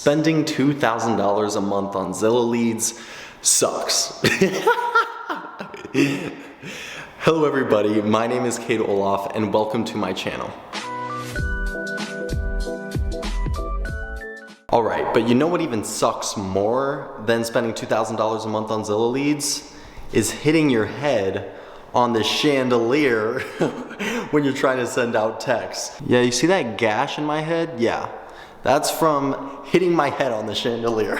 Spending $2,000 a month on Zillow Leads sucks. Hello everybody, my name is Kate Olaf and welcome to my channel. Alright, but you know what even sucks more than spending $2,000 a month on Zillow Leads? Is hitting your head on the chandelier when you're trying to send out texts. Yeah, you see that gash in my head? Yeah, that's from hitting my head on the chandelier.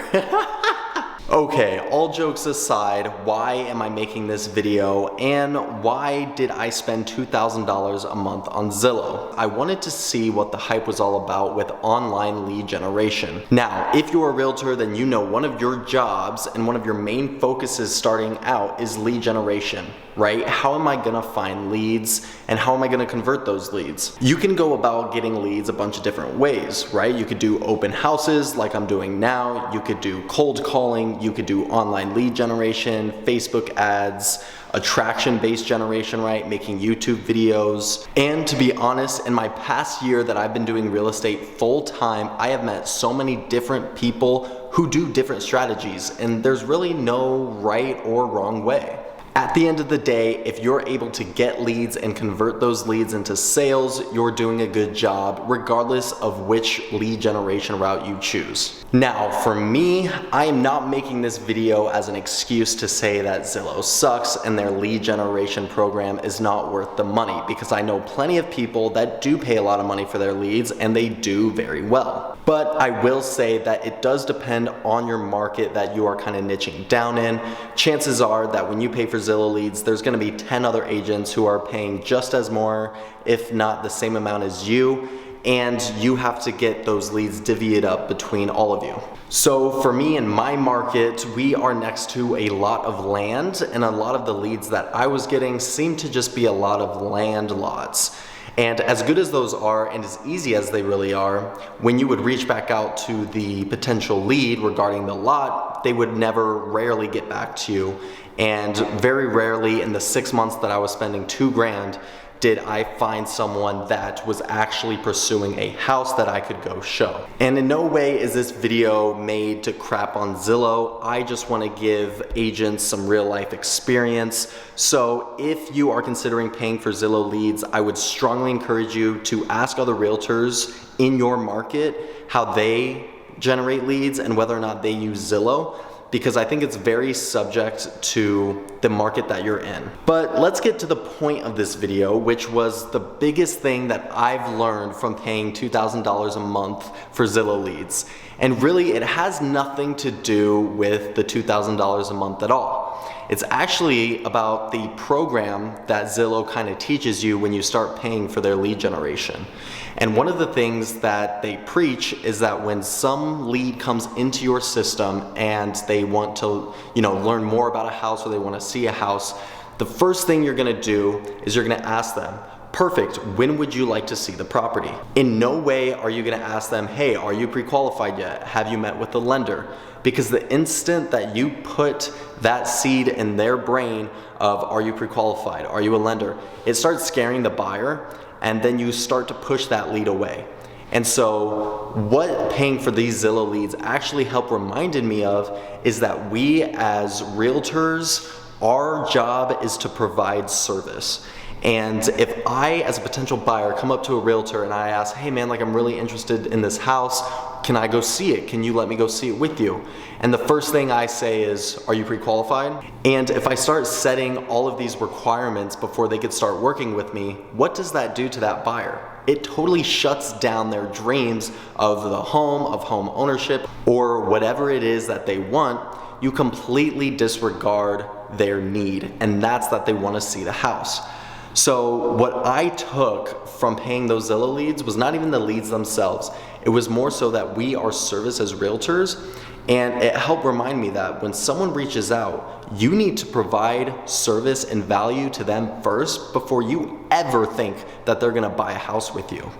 Okay, all jokes aside, why am I making this video and why did I spend $2,000 a month on Zillow? I wanted to see what the hype was all about with online lead generation. Now, if you're a realtor, then you know one of your jobs and one of your main focuses starting out is lead generation, right? How am I gonna find leads and how am I gonna convert those leads? You can go about getting leads a bunch of different ways, right? You could do open houses like I'm doing now. You could do cold calling. You could do online lead generation, Facebook ads, attraction-based generation, right? Making YouTube videos. And to be honest, in my past year that I've been doing real estate full-time, I have met so many different people who do different strategies, and there's really no right or wrong way. At the end of the day, if you're able to get leads and convert those leads into sales, you're doing a good job regardless of which lead generation route you choose. Now, for me, I am not making this video as an excuse to say that Zillow sucks and their lead generation program is not worth the money, because I know plenty of people that do pay a lot of money for their leads and they do very well. But I will say that it does depend on your market that you are kind of niching down in. Chances are that when you pay for Zillow Leads, there's going to be 10 other agents who are paying just as more, if not the same amount as you, and you have to get those leads divvied up between all of you. So for me in my market, we are next to a lot of land, and a lot of the leads that I was getting seem to just be a lot of land lots. And as good as those are, and as easy as they really are, when you would reach back out to the potential lead regarding the lot, they would rarely get back to you. And very rarely in the 6 months that I was spending $2,000, did I find someone that was actually pursuing a house that I could go show. And in no way is this video made to crap on Zillow. I just want to give agents some real life experience. So if you are considering paying for Zillow Leads, I would strongly encourage you to ask other realtors in your market how they generate leads and whether or not they use Zillow, because I think it's very subject to the market that you're in. But let's get to the point of this video, which was the biggest thing that I've learned from paying $2,000 a month for Zillow Leads. And really, it has nothing to do with the $2,000 a month at all. It's actually about the program that Zillow kind of teaches you when you start paying for their lead generation. And one of the things that they preach is that when some lead comes into your system and they want to, learn more about a house or they want to see a house, the first thing you're going to do is you're going to ask them, perfect, when would you like to see the property? In no way are you going to ask them, hey, are you pre-qualified yet? Have you met with the lender? Because the instant that you put that seed in their brain of, are you pre-qualified? Are you a lender? It starts scaring the buyer, and then you start to push that lead away. And so what paying for these Zillow leads actually helped reminded me of is that we as realtors, our job is to provide service. And if I, as a potential buyer, come up to a realtor and I ask, hey man, I'm really interested in this house, can I go see it? Can you let me go see it with you? And the first thing I say is, are you pre-qualified? And if I start setting all of these requirements before they could start working with me, what does that do to that buyer? It totally shuts down their dreams of the home, of home ownership, or whatever it is that they want. You completely disregard their need, and that's that they want to see the house. So what I took from paying those Zillow leads was not even the leads themselves. It was more so that we are service as realtors, and it helped remind me that when someone reaches out, you need to provide service and value to them first before you ever think that they're gonna buy a house with you.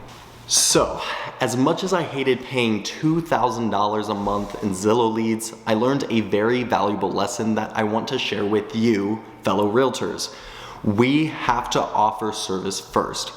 So, as much as I hated paying $2,000 a month in Zillow leads, I learned a very valuable lesson that I want to share with you, fellow realtors. We have to offer service first.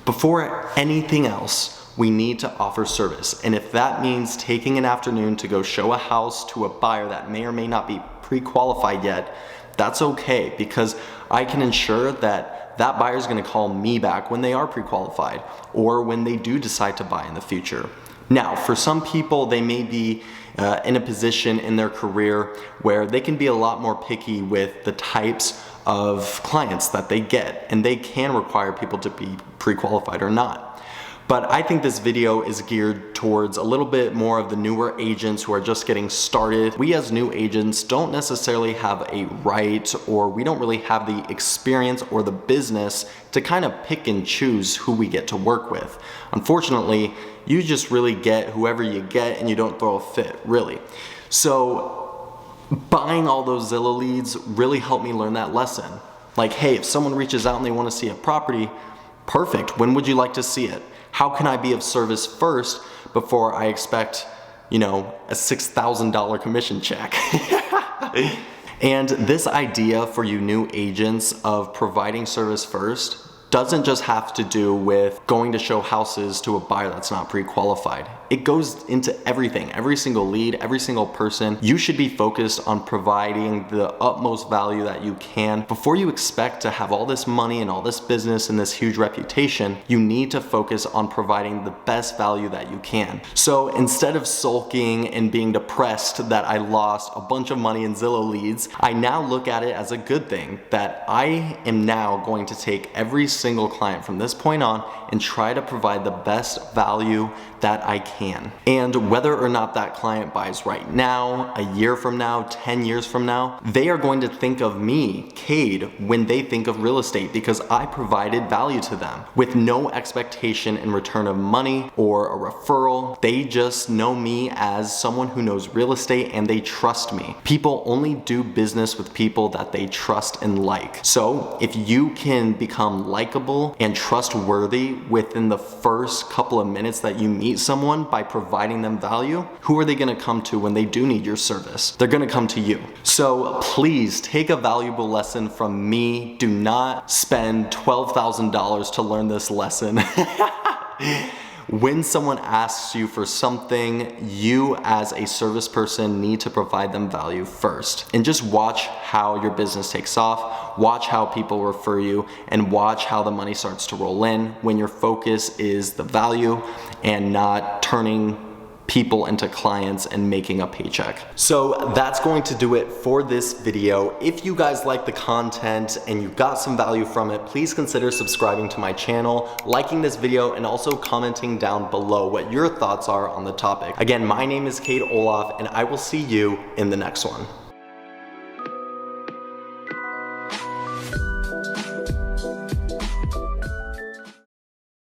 Before anything else, we need to offer service. And if that means taking an afternoon to go show a house to a buyer that may or may not be pre-qualified yet, that's okay, because I can ensure that that buyer is going to call me back when they are pre-qualified or when they do decide to buy in the future. Now, for some people, they may be in a position in their career where they can be a lot more picky with the types of clients that they get, and they can require people to be pre-qualified or not. But I think this video is geared towards a little bit more of the newer agents who are just getting started. We as new agents don't necessarily have a right, or we don't really have the experience or the business to kind of pick and choose who we get to work with. Unfortunately, you just really get whoever you get and you don't throw a fit, really. So buying all those Zillow leads really helped me learn that lesson. Like, hey, if someone reaches out and they want to see a property, perfect. When would you like to see it? How can I be of service first before I expect, a $6,000 commission check? And this idea for you new agents of providing service first doesn't just have to do with going to show houses to a buyer that's not pre-qualified. It goes into everything, every single lead, every single person. You should be focused on providing the utmost value that you can. Before you expect to have all this money and all this business and this huge reputation, you need to focus on providing the best value that you can. So instead of sulking and being depressed that I lost a bunch of money in Zillow leads, I now look at it as a good thing that I am now going to take every single client from this point on and try to provide the best value that I can. And whether or not that client buys right now, a year from now, 10 years from now, they are going to think of me, Cade, when they think of real estate, because I provided value to them with no expectation in return of money or a referral. They just know me as someone who knows real estate and they trust me. People only do business with people that they trust and like. So if you can become likable and trustworthy within the first couple of minutes that you meet someone by providing them value, who are they going to come to when they do need your service? They're going to come to you. So please take a valuable lesson from me. Do not spend $12,000 to learn this lesson. When someone asks you for something, you as a service person need to provide them value first. And just watch how your business takes off, watch how people refer you, and watch how the money starts to roll in when your focus is the value and not turning people into clients and making a paycheck. So that's going to do it for this video. If you guys like the content and you got some value from it, please consider subscribing to my channel, liking this video, and also commenting down below what your thoughts are on the topic. Again, my name is Cade Olaf, and I will see you in the next one.